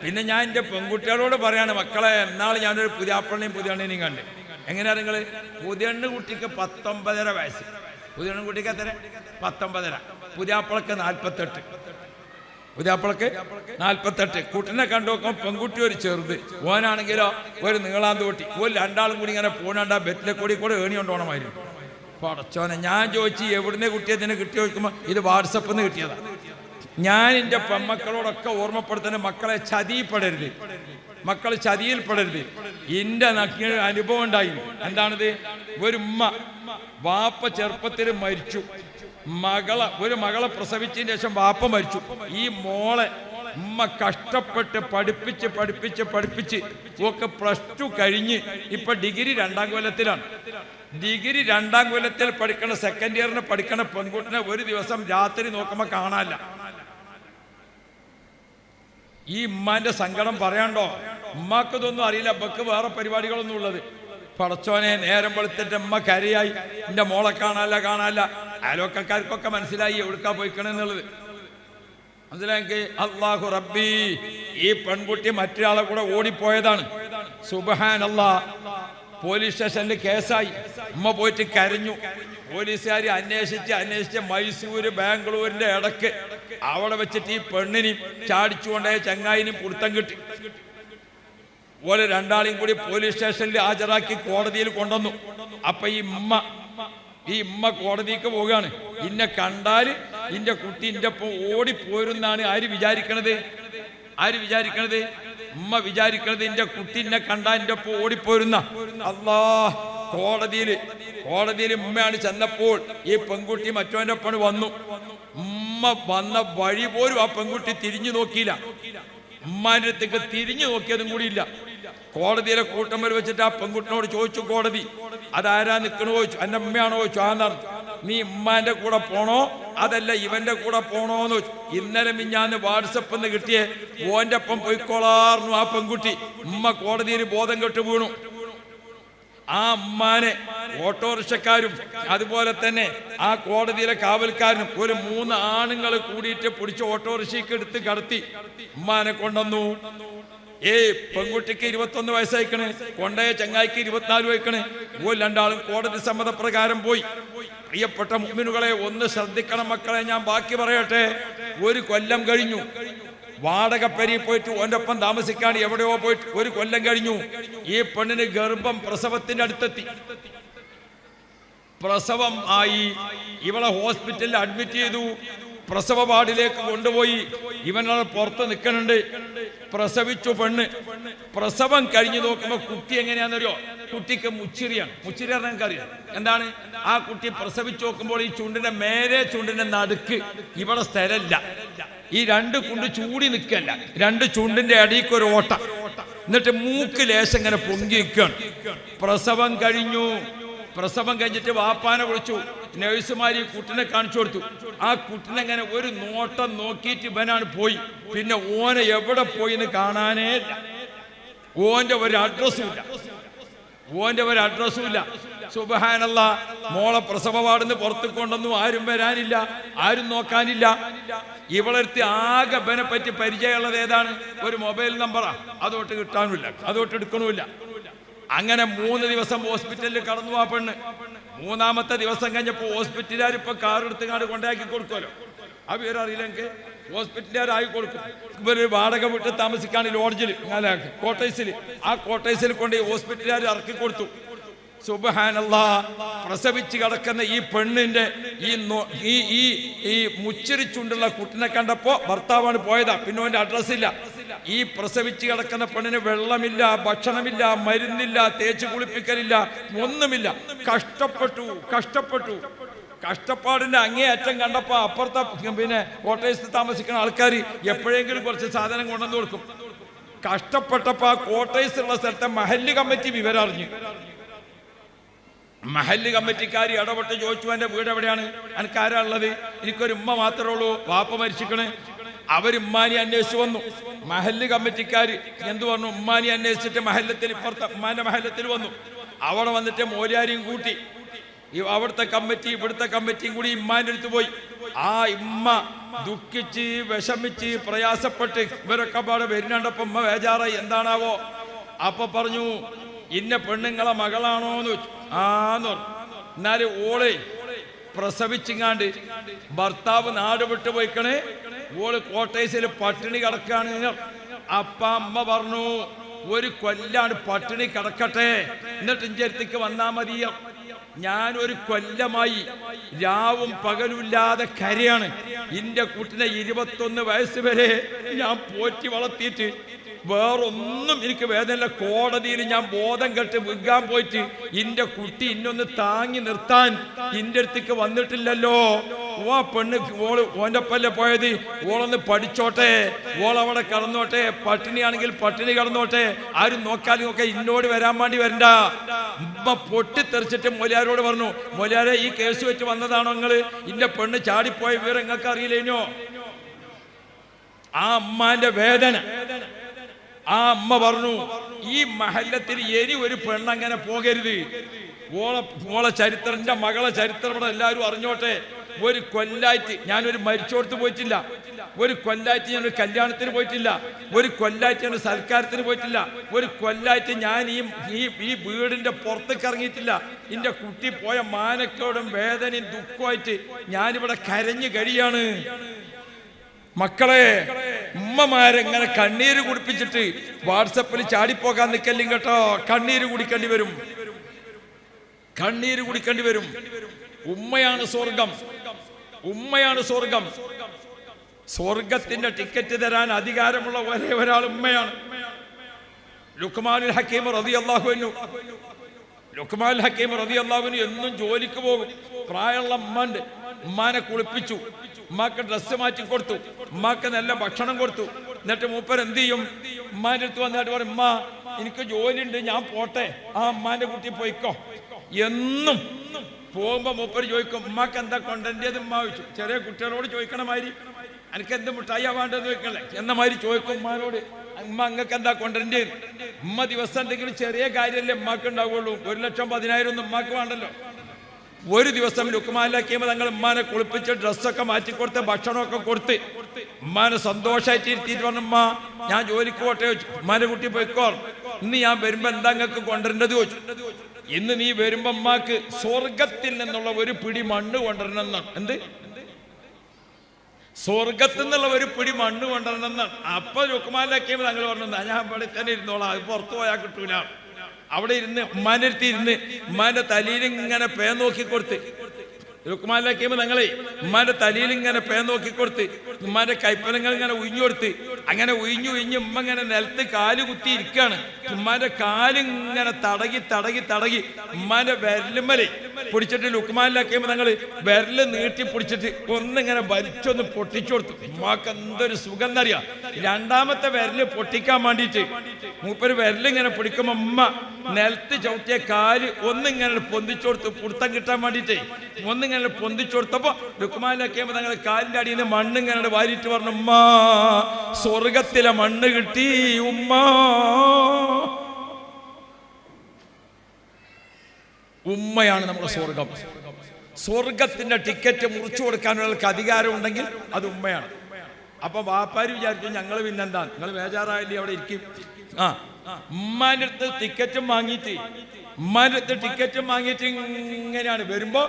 പിന്നെ ഞാൻ എൻ്റെ പെൺകുട്ടികളോട് പറയാണ്, മക്കളെ എന്നാൾ ഞാനൊരു പുതിയാപ്പള്ളിയും പുതിയണ്ണിനെയും കണ്ട്. എങ്ങനെയാ നിങ്ങൾ? പുതിയണ്ണ് കുട്ടിക്ക് 19.5 വയസ്സ്. പുതിയണ്ണ് കുട്ടിക്ക് എത്ര? 19.5. പുതിയാപ്പളക്ക് 48. പുതിയാപ്പളക്ക് 48. കുട്ടിനെ കണ്ടു നോക്കുമ്പോൾ പെൺകുട്ടി ഒരു ചെറുത്, ഓനാണെങ്കിലോ ഒരു നീളാന്ത് കുട്ടി. ഓൻ രണ്ടാളും കൂടി ഇങ്ങനെ പോണണ്ട ബെറ്റിലെ കൂടി ഏണി കൊണ്ടോണമായിരുന്നു. പടച്ചോനെ, ഞാൻ ചോദിച്ചു എവിടുന്ന് കുട്ടിയെ ഇതിനെ കിട്ടി ചോദിക്കുമ്പോൾ ഇത് വാട്സപ്പിൽ നിന്ന് കിട്ടിയതാണ്. ഞാൻ എൻ്റെ പെൺമക്കളോടൊക്കെ ഓർമ്മപ്പെടുത്തുന്ന, മക്കളെ ചതിയിൽപ്പെടരുത്, മക്കൾ ചതിയിൽപ്പെടരുത്. എൻ്റെ അനുഭവം ഉണ്ടായി. എന്താണിത്? ഒരു ഉമ്മ, വാപ്പ ചെറുപ്പത്തിൽ മരിച്ചു, ഒരു മകളെ പ്രസവിച്ചതിന് ശേഷം വാപ്പ മരിച്ചു. ഈ മോളെ ഉമ്മ കഷ്ടപ്പെട്ട് പഠിപ്പിച്ച് ഒക്കെ +2 കഴിഞ്ഞ് ഇപ്പൊ ഡിഗ്രി 2ാം കൊല്ലത്തിലാണ്. ഡിഗ്രി 2ാം കൊല്ലത്തിൽ പഠിക്കണ, സെക്കൻഡ് ഇയറിന് പഠിക്കണ പെൺകുട്ടിനെ ഒരു ദിവസം രാത്രി നോക്കുമ്പോ കാണാനില്ല. ഈ ഉമ്മാന്റെ സങ്കടം പറയാണ്ടോ? ഉമ്മാക്ക് ഇതൊന്നും അറിയില്ല, അപ്പൊക്ക് വേറെ പരിപാടികളൊന്നും ഉള്ളത്. പടച്ചോനെ, നേരം വെളുത്തിട്ട് ഉമ്മ കരയായി, എന്റെ മോളെ കാണാല്ല. അയൽവക്കക്കാർക്കൊക്കെ മനസ്സിലായി എവിടുക്കാ പോയിക്കണെന്നുള്ളത്. മനസ്സിലാക്കി? അല്ലാഹു റബ്ബി, ഈ പെൺകുട്ടി മറ്റൊരാളെ കൂടെ ഓടിപ്പോയതാണ്. സുബ്ഹാനല്ലാഹ്. പോലീസ് സ്റ്റേഷനിൽ കേസായി. ഉമ്മ പോയിട്ട് കരഞ്ഞു. പോലീസുകാർ അന്വേഷിച്ച് മൈസൂര് ബാംഗ്ലൂരിന്റെ ഇടക്ക് അവിടെ വെച്ചിട്ട് ഈ പെണ്ണിനെയും ചാടിച്ചുകൊണ്ടേ ചങ്ങായിനെയും പുറത്തം കിട്ടി. ഓലെ രണ്ടാളെയും കൂടി പോലീസ് സ്റ്റേഷനിൽ ഹാജരാക്കി കോടതിയിൽ കൊണ്ടുവന്നു. അപ്പൊ ഈ ഉമ്മ കോടതിക്ക് പോവുകയാണ്. ഇന്നെ കണ്ടാല് ഇന്റെ കുട്ടി ഇന്റെ ഒപ്പം ഓടിപ്പോരുന്നാണ് ആര് വിചാരിക്കണത്? ഉമ്മ വിചാരിക്കണത് ഇന്റെ കുട്ടി എന്നെ കണ്ടാ എന്റെ ഒപ്പം ഓടിപ്പോരുന്ന. അല്ലാ, കോടതിയിൽ ഉമ്മയാണ് ചെന്നപ്പോൾ ഈ പെൺകുട്ടി മറ്റവന്റെ ഒപ്പം വന്നു. ഉമ്മ വന്ന വഴി പോലും ആ പെൺകുട്ടി തിരിഞ്ഞു നോക്കിയില്ല. ഉമ്മാന്റെ അടുത്തേക്ക് തിരിഞ്ഞു നോക്കിയതും കൂടിയില്ല. കോടതിയിലെ കൂട്ടമ്പൽ വെച്ചിട്ട് ആ പെൺകുട്ടിനോട് ചോദിച്ചു കോടതി, അതാരാ നിൽക്കണോ ചോദിച്ചു. എന്റെ ഉമ്മയാണോ ചോദിച്ചു. ആന്നാണ്. നീ ഉമ്മാന്റെ കൂടെ പോണോ അതല്ല ഇവന്റെ കൂടെ പോണോന്ന് ചോദിച്ചു. ഇന്നലെ മിഞ്ഞാന്ന് വാട്സപ്പിൽ നിന്ന് കിട്ടിയേ ഓന്റെ ഒപ്പം പോയിക്കോളാർന്നു ആ പെൺകുട്ടി. ഉമ്മ കോടതിയിൽ ബോധം കെട്ടു വീണു. ആ ഉമ്മാനെ ഓട്ടോറിക്ഷക്കാരും അതുപോലെ തന്നെ ആ കോടതിയിലെ കാവൽക്കാരനും ഒരു 3 ആണുങ്ങൾ കൂടിയിട്ട് പിടിച്ച് ഓട്ടോറിക്ഷയ്ക്ക് എടുത്ത് കടത്തി ഉമ്മാനെ കൊണ്ടുവന്നു. പെൺകുട്ടിക്ക് 21 വയസ്സായിക്കണ്, കൊണ്ടയ ചങ്ങായിക്ക് 24 വയസ്സായിക്കണ്. രണ്ടാളും കോടതി സമ്മതപ്രകാരം പോയി. പ്രിയപ്പെട്ട മുഅ്മിനുകളെ, ഒന്ന് ശ്രദ്ധിക്കണം മക്കളെ. ഞാൻ ബാക്കി പറയട്ടെ. 1 കൊല്ലം കഴിഞ്ഞു. വാടകപ്പരി പോയിട്ട് ഓൻ്റെ ഒപ്പം താമസിക്കാൻ എവിടെയോ പോയിട്ട് 1 കൊല്ലം കഴിഞ്ഞു. ഈ പെണ്ണിന് ഗർഭം പ്രസവത്തിന്റെ അടുത്തെത്തി. പ്രസവം ആയി. ഇവളെ ഹോസ്പിറ്റലിൽ അഡ്മിറ്റ് ചെയ്തു. പ്രസവ വാർഡിലേക്ക് കൊണ്ടുപോയി. ഇവനോട് പുറത്ത് നിൽക്കുന്നുണ്ട്. പ്രസവിച്ചു പെണ്ണ്. പ്രസവം കഴിഞ്ഞു നോക്കുമ്പോൾ കുട്ടി എങ്ങനെയാണെന്നറിയോ? കുട്ടിക്ക് മുച്ചിറിയാണ്. മുച്ചിറി പറഞ്ഞാൽ നിങ്ങൾക്കറിയാം എന്താണ്? ആ കുട്ടി പ്രസവിച്ചു നോക്കുമ്പോൾ ഈ ചുണ്ടിന്റെ മേലെ ചുണ്ടിന്റെ നടുക്ക് ഇവിടെ സ്ഥലമില്ല. ഈ 2 കുണ്ട് ചൂടി നിൽക്കല്ല, 2 ചുണ്ടിന്റെ അടിക്ക് ഒരു ഓട്ട. എന്നിട്ട് മൂക്ക് ലേശം ഇങ്ങനെ പൊങ്ങി നിൽക്കുകയാണ്. പ്രസവം കഴിഞ്ഞു. പ്രസവം കഴിഞ്ഞിട്ട് വാപ്പാനെ വിളിച്ചു. നഴ്സുമാരി കുട്ടിനെ കാണിച്ചു കൊടുത്തു. ആ കുട്ടിനെങ്ങനെ ഒരു നോട്ടം നോക്കിയിട്ട് ഇവനാണ് പോയി. പിന്നെ ഓനെ എവിടെ പോയി എന്ന് കാണാനേ ഇല്ല. ഓന്റെ ഒരു അഡ്രസ്സും ഇല്ല. സുബ്ഹാനല്ലാഹ്. മോളെ പ്രസവ വാർഡിന്ന് പുറത്ത് കൊണ്ടൊന്നും ആരും വരാനില്ല, ആരും നോക്കാനില്ല. ഇവളെടുത്ത് ആകെ ബനെ പറ്റി പരിചയമുള്ളത് ഏതാണ്? ഒരു മൊബൈൽ നമ്പറാ. അതോട്ട് കിട്ടാനുമില്ല, അതോട്ട് എടുക്കണമില്ല. അങ്ങനെ 3 ദിവസം ഹോസ്പിറ്റലിൽ കടന്നു ആ പെണ്ണ്. 3ാമത്തെ ദിവസം കഴിഞ്ഞപ്പോൾ ഹോസ്പിറ്റലുകാർ ഇപ്പൊ കാറെടുത്തുങ്ങാണ്ട് കൊണ്ടാക്കി കൊടുക്കുമല്ലോ. ആ വിവരറിയില്ലെങ്കിൽ ഹോസ്പിറ്റലുകാരായി കൊടുക്കും. ഇവര് വാടക വിട്ട് താമസിക്കാണ് ലോഡ്ജിൽ, കോട്ടേഴ്സിൽ. ആ കോട്ടേഴ്സിൽ കൊണ്ട് ഹോസ്പിറ്റലുകാർ ഇറക്കി കൊടുത്തു. സുബ്ഹാനല്ലാഹ്. പ്രസവിച്ച് കിടക്കുന്ന ഈ പെണ്ണിന്റെ ഈ മുച്ചരിച്ചുണ്ടുള്ള കുട്ടിനെ കണ്ടപ്പോ ഭർത്താവാണ് പോയതാ. പിന്നെ അവന്റെ അഡ്രസ് ഇല്ല. ഈ പ്രസവിച്ച് കിടക്കുന്ന പെണ്ണിന് വെള്ളമില്ല, ഭക്ഷണമില്ല, മരുന്നില്ല, തേച്ച് കുളിപ്പിക്കലില്ല, ഒന്നുമില്ല. കഷ്ടപ്പാടിന്റെ അങ്ങേയറ്റം കണ്ടപ്പോ അപ്പുറത്തെ പിന്നെ കോട്ടേഴ്സിൽ താമസിക്കുന്ന ആൾക്കാർ എപ്പോഴെങ്കിലും കുറച്ച് സാധനം കൊണ്ടുവന്ന് കൊടുക്കും. കഷ്ടപ്പെട്ടപ്പോ ആ കോട്ടേഴ്സുള്ള സ്ഥലത്തെ മഹല്ല് കമ്മിറ്റി വിവരം അറിഞ്ഞു. മഹല്ല് കമ്മിറ്റിക്കാർ ഇടപെട്ട് ചോദിച്ചു, എന്റെ വീട് എവിടെയാണ്, എനിക്കാരാ ഉള്ളത്? എനിക്കൊരു ഉമ്മ മാത്രമേ ഉള്ളൂ, വാപ്പ മരിച്ചിക്കണ്. അവരുമ്മാനി അന്വേഷിച്ചു വന്നു. മഹല്ല് കമ്മിറ്റിക്കാർ എന്തു പറഞ്ഞു? ഉമ്മാനി അന്വേഷിച്ചിട്ട് മഹല്ലത്തിൽ, ഇപ്പുറത്തെ ഉമ്മാന്റെ മഹല്ലത്തിൽ വന്നു. അവിടെ വന്നിട്ട് മോര്യാരിയും കൂട്ടി അവിടുത്തെ കമ്മിറ്റി ഇവിടുത്തെ കമ്മിറ്റിയും കൂടി ഇമ്മാന്റെ അടുത്ത് പോയി. ആ ഇമ്മ ദുഃഖിച്ച് വിഷമിച്ച് പ്രയാസപ്പെട്ട് ഇവരൊക്കെ പാടെ വരുന്നുണ്ടപ്പോ ഉമ്മ ബേജാറായി. എന്താണാവോ? അപ്പൊ പറഞ്ഞു, ഇന്ന പെണ്ണുങ്ങളെ മകളാണോന്ന് വെച്ചു. ആന്ന് പറഞ്ഞു. എന്നാല് ഓളെ പ്രസവിച്ചിങ്ങാണ്ട് ഭർത്താവ് നാട് വിട്ടു പോയിക്കണേ, ഓള് കോട്ടേഴ്സിൽ പട്ടിണി കിടക്കാണ്. അപ്പ അമ്മ പറഞ്ഞു, ഒരു കൊല്ലാണ് പട്ടിണി കിടക്കട്ടെ, എന്നിട്ട് ഇഞ്ചടുത്തേക്ക് വന്നാ മതിയോ. ഞാനൊരു കൊല്ലമായി രാവും പകലുമില്ലാതെ കരയാണ്. ഇന്റെ കുട്ടിനെ 21 വയസ്സ് വരെ ഞാൻ പോറ്റി വളർത്തിയിട്ട് വേറൊന്നും എനിക്ക് വേദനയില്ല. കോടതിയിൽ ഞാൻ ബോധം കെട്ട് വിൽക്കാൻ പോയിട്ട് ഇന്റെ കുട്ടി ഇന്നൊന്ന് താങ്ങി നിർത്താൻ ഇന്റെ അടുത്തേക്ക് വന്നിട്ടില്ലല്ലോ. ഓ പെണ്ണ് ഓന്റെ പല്ലേ പോയത്, ഓളൊന്ന് പഠിച്ചോട്ടെ, ഓളവിടെ കടന്നോട്ടെ, പട്ടിണിയാണെങ്കിൽ പട്ടിണി കടന്നോട്ടെ, ആരും നോക്കാലും നോക്കെ ഇന്നോട് വരാൻ വേണ്ടി വരണ്ട. ഉമ്മ പൊട്ടിത്തെറിച്ചിട്ട് മൊലിയാരോട് പറഞ്ഞു, മൊലിയാരെ ഈ കേസ് വെച്ച് വന്നതാണോ നിങ്ങള്? ഇന്റെ പെണ്ണ് ചാടിപ്പോയ വിവരം നിങ്ങൾക്ക് അറിയില്ലേനോ? ആ അമ്മാന്റെ വേദന. ആ അമ്മ പറഞ്ഞു, ഈ മഹല്ലത്തിൽ ഇനി ഒരു പെണ്ണങ്ങനെ പോകരുത്. ഓളെ ചരിത്രം, എന്റെ മകളെ ചരിത്രം ഇവിടെ എല്ലാവരും അറിഞ്ഞോട്ടെ. ഒരു കൊല്ലായിട്ട് ഞാനൊരു മരിച്ചോടത്ത് പോയിട്ടില്ല, ഒരു കൊല്ലായിട്ട് ഞാനൊരു കല്യാണത്തിന് പോയിട്ടില്ല, ഒരു കൊല്ലായിട്ട് ഞാൻ സൽക്കാരത്തിന് പോയിട്ടില്ല, ഒരു കൊല്ലായിട്ട് ഞാൻ ഈ വീടിന്റെ പുറത്തേക്ക് ഇറങ്ങിയിട്ടില്ല. എന്റെ കുട്ടി പോയ മാനക്കേടും വേദനയും ദുഃഖമായിട്ട് ഞാനിവിടെ കരഞ്ഞു കഴിയാണ്. മക്കളെ, ഉമ്മമാരെങ്ങനെ കണ്ണീര് കുടിപ്പിച്ചിട്ട് വാട്സപ്പിൽ ചാടിപ്പോകാൻ നിൽക്കല്ലേ കേട്ടോ. കണ്ണീര് കുടിക്കേണ്ടി വരും, കണ്ണീര് കുടിക്കേണ്ടി വരും. ഉമ്മയാണ് സ്വർഗം, ഉമ്മയാണ് സ്വർഗം. സ്വർഗത്തിന്റെ ടിക്കറ്റ് തരാൻ അധികാരമുള്ള ഒരേ ഒരാൾ ഉമ്മയാണ്. ലുക്മാനുൽ ഹക്കീം റളിയല്ലാഹു അൻഹു, ലുക്മാനുൽ ഹക്കീം റളിയല്ലാഹു അൻഹു എന്നും ജോലിക്ക് പോകും. പ്രായമുള്ള ഉമ്മണ്ട്. ഉമ്മാനെ കുളിപ്പിച്ചു, ഉമ്മാക്ക് ഡ്രസ്സ് മാറ്റി കൊടുത്തു, ഉമ്മാക്ക് നല്ല ഭക്ഷണം കൊടുത്തു. എന്നിട്ട് മൂപ്പർ എന്ത് ചെയ്യും? ഉമ്മാന്റെ അടുത്ത് വന്നിട്ട് പറയും, ഉമ്മ എനിക്ക് ജോലി ഉണ്ട്, ഞാൻ പോട്ടെ. ആ ഉമ്മാന്റെ കുട്ടി പോയിക്കോ. എന്നും പോകുമ്പോ മൂപ്പർ ചോദിക്കും, ഉമ്മാക്ക് എന്താ കൊണ്ടുവരേണ്ടത്? ഉമ്മ ചോദിച്ചു. ചെറിയ കുട്ടികളോട് ചോദിക്കണ മാതിരി, എനിക്ക് എന്ത് മിഠായിയാ വേണ്ടത് ചോദിക്കണേ എന്ന മാതിരി ചോദിക്കും ഉമ്മാനോട്. ഉമ്മ അങ്ങക്ക് എന്താ കൊണ്ടുവരേണ്ടത്? ഉമ്മ ദിവസം എന്തെങ്കിലും ചെറിയ കാര്യമല്ലേ ഉമ്മാക്ക് ഉണ്ടാവുള്ളൂ. 1,10,000 ഒന്നും ഉമ്മാക്ക് വേണ്ടല്ലോ. ഒരു ദിവസം ലുക്മാനിലാക്കിയപ്പോൾ തങ്ങൾ ഉമ്മാനെ കുളിപ്പിച്ച് ഡ്രസ്സൊക്കെ മാറ്റിക്കൊടുത്ത് ഭക്ഷണമൊക്കെ കൊടുത്ത് ഉമ്മാനെ സന്തോഷമായിട്ട് ഇരുത്തിയിട്ട് പറഞ്ഞു, ഉമ്മ ഞാൻ ജോലിക്ക് പോട്ടെ ചോദിച്ചു. ഉമ്മാന്റെ കുട്ടി പോയിക്കോ, ഇന്ന് ഞാൻ വരുമ്പോ എന്താ നിങ്ങൾക്ക് കൊണ്ടുവരേണ്ടത് ചോദിച്ചു. ഇന്ന് നീ വരുമ്പോ ഉമ്മാക്ക് സ്വർഗത്തിൽ നിന്നുള്ള ഒരു പിടി മണ്ണ് കൊണ്ടുവരണം എന്നാണ്. എന്ത്? സ്വർഗത്തിൽ നിന്നുള്ള ഒരു പിടി മണ്ണ് കൊണ്ടുവരണം എന്നാണ്. അപ്പൊ ലുക്മാനിലാക്കിയപ്പോൾ തങ്ങൾ പറഞ്ഞു, ഞാൻ ഇവിടെ തന്നെ ഇരുന്നോളാം, അത് പുറത്തു പോയാൽ കിട്ടൂല. അവിടെ ഇരുന്ന് ഉമ്മാന്റെ അടുത്ത് ഇരുന്ന് ഉമ്മാന്റെ തലയിൽ ഇങ്ങനെ പേ നോക്കി കൊടുത്ത്, ലുക്മാനിലാക്കിയപ്പോൾ ഞങ്ങളെ ഉമ്മാന്റെ തലയിൽ ഇങ്ങനെ പേ നോക്കി കൊടുത്ത്, ഉമ്മാന്റെ കൈപ്പലങ്ങൾ ഇങ്ങനെ ഉയിഞ്ഞു കൊടുത്ത്, അങ്ങനെ ഉയിഞ്ഞു ഉമ്മ ഇങ്ങനെ നിലത്ത് കാല് കുത്തി ഇരിക്കുകയാണ്. ഉമ്മാന്റെ കാലിങ്ങനെ തടകി ഉമ്മാന്റെ വിരലുമ്മല് പിടിച്ചിട്ട് ലുക്മാനിലാക്കിയപ്പോൾ ഞങ്ങള് വിരല് നീട്ടി പിടിച്ചിട്ട് ഒന്നിങ്ങനെ വലിച്ചൊന്ന് പൊട്ടിച്ചു കൊടുത്തു. ഉമ്മാക്ക് എന്തൊരു സുഖം എന്നറിയാം. രണ്ടാമത്തെ വിരല് പൊട്ടിക്കാൻ വേണ്ടിയിട്ട് മൂപ്പര് വിരലിങ്ങനെ പിടിക്കുമ്പോ ഉമ്മ നിലത്ത് ചവിട്ടിയ കാല് ഒന്നിങ്ങനെ പൊന്തിച്ചു കൊടുത്തു, പുടുത്തം കിട്ടാൻ വേണ്ടിയിട്ട് ഒന്നിങ്ങനെ പൊന്തിച്ചു കൊടുത്തപ്പോ ലുക്മാനിലാക്കിയപ്പോ ഞങ്ങൾ കാലിന്റെ അടിയിൽ നിന്ന് മണ്ണിങ്ങനെ വാരിയിട്ട് പറഞ്ഞു, ഉമ്മ സ്വർഗത്തിലെ മണ്ണ് കിട്ടി ഉമ്മ. ഉമ്മയാണ് നമ്മുടെ സ്വർഗം. സ്വർഗത്തിന്റെ ടിക്കറ്റ് മുറിച്ചു കൊടുക്കാനുള്ള അധികാരം ഉണ്ടെങ്കിൽ അത് ഉമ്മയാണ്. അപ്പൊ വാപ്പാര് വിചാരിച്ചു ഞങ്ങൾ പിന്നെന്താ, നിങ്ങൾ ബേജാറായില്ലേ അവിടെ ഇരിക്കും. ഉമ്മാന്റെ അടുത്ത് ടിക്കറ്റും വാങ്ങിയിട്ട് ഇങ്ങനെയാണ് വരുമ്പോ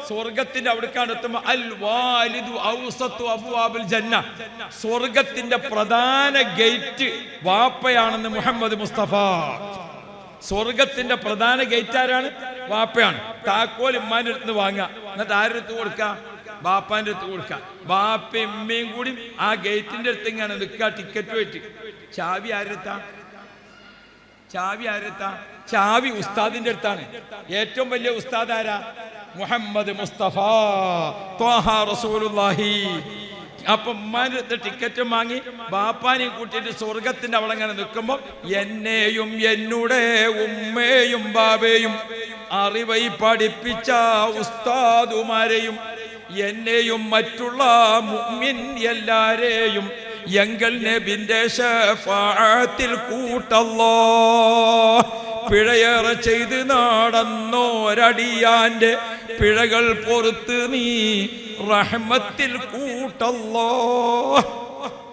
സ്വർഗത്തിന്റെ അവിടേക്കാണ് എത്തുമ്പോ അൽ വാലിദു ഔസത്തു അബ്വാബിൽ ജന്ന, സ്വർഗത്തിന്റെ പ്രധാന ഗേറ്റ് വാപ്പയാണെന്ന് മുഹമ്മദ് മുസ്തഫ. സ്വർഗത്തിന്റെ പ്രധാന ഗേറ്റ് ആരാണ്? വാപ്പയാണ്. താക്കോൽ ഉമ്മാന്റെ അടുത്ത് വാങ്ങുക, എന്നിട്ട് ആരുടെ അടുത്ത് കൊടുക്കുക? ബാപ്പാന്റെ അടുത്ത് കൊടുക്കുക. ബാപ്പയും ഉമ്മയും കൂടി ആ ഗേറ്റിന്റെ അടുത്ത് ഇങ്ങനെ നിൽക്കുക ടിക്കറ്റ് പോയിട്ട്. ചാവി ആരെടുത്താ? ചാവി ഉസ്താദിന്റെ അടുത്താണ്. ഏറ്റവും വലിയ ഉസ്താദ് ആരാ? മുഹമ്മദ് മുസ്തഫ ത്വാഹ റസൂലുള്ളാഹി. അപ്പൊ ഉമ്മാന്റെ അടുത്ത് ടിക്കറ്റും വാങ്ങി ബാപ്പാനെയും കൂട്ടിയിട്ട് സ്വർഗത്തിന്റെ അവിടെ അങ്ങനെ നിൽക്കുമ്പോ എന്നെയും എന്നുടെ ഉമ്മയും ബാബയും അറിവൈ പഠിപ്പിച്ച ഉസ്താദുമാരെയും എന്നെയും മറ്റുള്ള മുഅ്മിൻ എല്ലാരെയും എങ്കൽ നബിന്റെ ശഫാഅത്തിൽ കൂട്ടല്ലോ. പിഴയേറെ ചെയ്ത് നടന്നോരടിയാന്റെ പിഴകൾ പൊറുത്ത് നീ റഹ്മത്തിൽ കൂട്ടല്ലാഹ്.